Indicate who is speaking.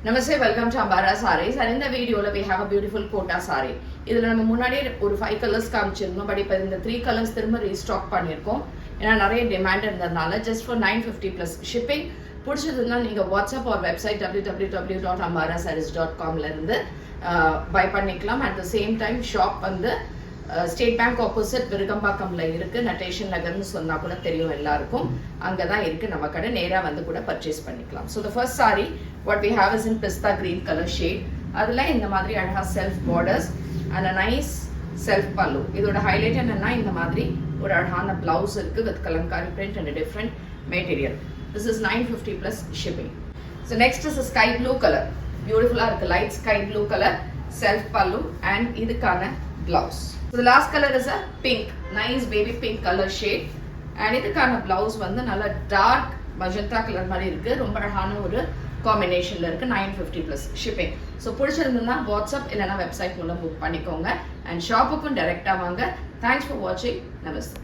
Speaker 1: Namaste, welcome to Ambara Sarees. And in the video, we have a beautiful Kota saree. இதில் நம்ம முன்னாடி ஒரு 5 colours காமிச்சிருந்தோம். But இப்போ இந்த 3 கலர்ஸ் திரும்ப ரீஸ்டாக் பண்ணியிருக்கோம். ஏன்னா நிறைய டிமாண்ட் இருந்ததுனால ஜஸ்ட் ஃபார் 950 ப்ளஸ் ஷிப்பிங். பிடிச்சதுன்னா நீங்கள் வாட்ஸ்அப் ஒரு வெப்சைட் www.ambarasarees.com இருந்து பை பண்ணிக்கலாம். At the same time shop வந்து ஸ்டேட் பேங்க் ஆப்போசிட் விருகம்பாக்கம்ல இருக்கு. நட்டேஷன் நகர்னு சொன்னா கூட தெரியும் எல்லாருக்கும். அங்கதான் இருக்கு நம்ம கடை. நேரா வந்து கூட பர்ச்சேஸ் பண்ணிக்கலாம். So the first sari what we have is in pista green colour shade. அதுல இந்த மாதிரி அழகா self borders and a nice self pallu. இதோட ஹைலைட் என்னன்னா இந்த மாதிரி ஒரு அழகான பிளவுஸ் இருக்கு with Kalamkari print and different material. This is 950 plus shipping. So next is a sky blue color. Beautiful-ஆ இருக்கு. light sky blue color self pallu and இதுக்கான blouse. So the last color is a pink, nice baby pink color shade. And இதுக்கான blouse வந்து நல்ல dark magenta color மாதிரி இருக்கு. ரொம்ப அழகான ஒரு காம்பினேஷன்ல இருக்கு. 950 plus shipping. So பிடிச்சிருந்தா வாட்ஸ்அப் இல்லனா வெப்சைட் மூலம் புக் பண்ணிக்கோங்க. And ஷாப்புக்கும் டைரக்டா வாங்க. Thanks for watching. Namaste.